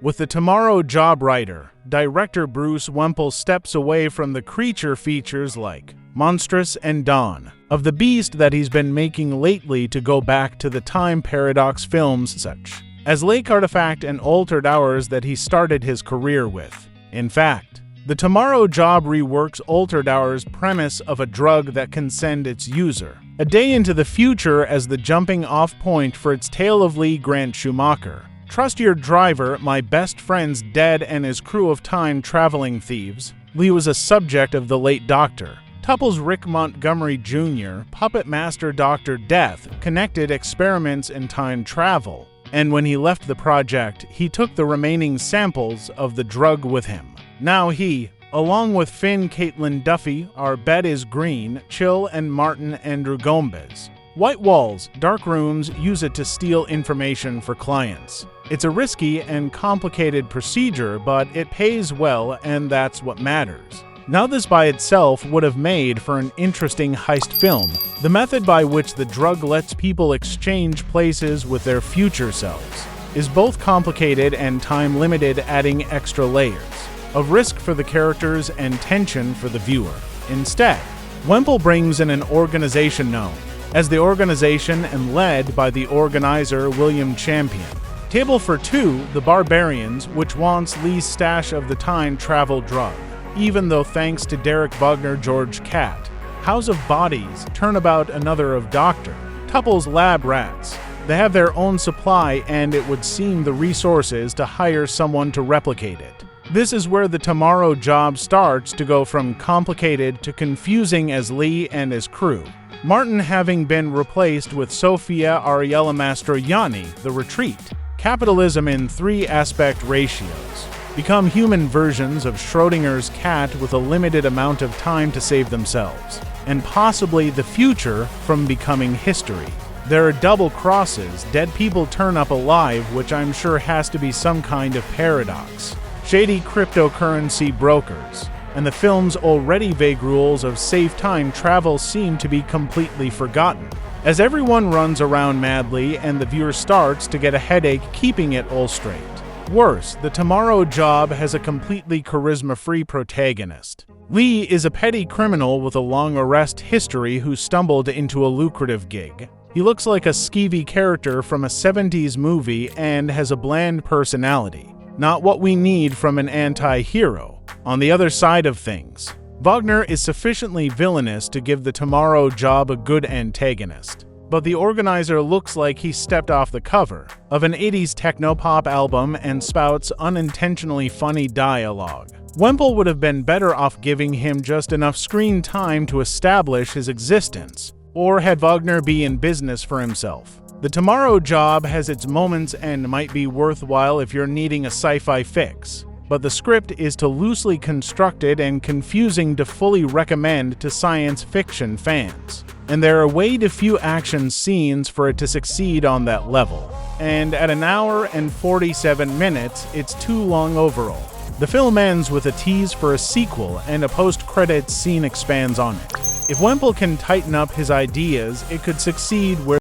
With the Tomorrow Job writer, director Bruce Wemple steps away from the creature features like Monstrous and Dawn of the Beast that he's been making lately to go back to the time paradox films such as Lake Artifact and Altered Hours that he started his career with. In fact, the Tomorrow Job reworks Altered Hours' premise of a drug that can send its user a day into the future as the jumping-off point for its tale of Lee Grant Schumacher. Trust your driver, my best friend's dead and his crew of time-traveling thieves. Lee was a subject of the late Doctor. Tupple's Rick Montgomery Jr., puppet master Dr. Death, connected experiments in time travel, and when he left the project, he took the remaining samples of the drug with him. Now he, along with Finn Caitlin Duffy, are Bed is Green, Chill, and Martin Andrew Gomez. White walls, dark rooms use it to steal information for clients. It's a risky and complicated procedure, but it pays well, and that's what matters. Now this by itself would have made for an interesting heist film. The method by which the drug lets people exchange places with their future selves is both complicated and time-limited, adding extra layers of risk for the characters and tension for the viewer. Instead, Wemple brings in an organization known as the Organization and led by the organizer William Champion. Table for Two, the Barbarians, which wants Lee's stash of the time travel drug, even though thanks to Derek Wagner, George Catt. House of Bodies, Turnabout, another of Dr. Tupple's lab rats. They have their own supply, and it would seem the resources to hire someone to replicate it. This is where the Tomorrow Job starts to go from complicated to confusing as Lee and his crew. Martin having been replaced with Sofia Ariella Mastroianni, The Retreat. Capitalism in 3 aspect ratios. Become human versions of Schrodinger's cat with a limited amount of time to save themselves, and possibly the future from becoming history. There are double crosses, dead people turn up alive, which I'm sure has to be some kind of paradox. Shady cryptocurrency brokers, and the film's already vague rules of safe time travel seem to be completely forgotten, as everyone runs around madly and the viewer starts to get a headache keeping it all straight. Worse, the Tomorrow Job has a completely charisma-free protagonist. Lee is a petty criminal with a long arrest history who stumbled into a lucrative gig. He looks like a skeevy character from a 70s movie and has a bland personality. Not what we need from an anti-hero. On the other side of things, Wagner is sufficiently villainous to give the Tomorrow Job a good antagonist. But the organizer looks like he stepped off the cover of an 80s techno-pop album and spouts unintentionally funny dialogue. Wemple would have been better off giving him just enough screen time to establish his existence, or had Wagner be in business for himself. The Tomorrow Job has its moments and might be worthwhile if you're needing a sci-fi fix, but the script is too loosely constructed and confusing to fully recommend to science fiction fans. And there are way too few action scenes for it to succeed on that level. And at 1 hour and 47 minutes, it's too long overall. The film ends with a tease for a sequel, and a post-credits scene expands on it. If Wemple can tighten up his ideas, it could succeed where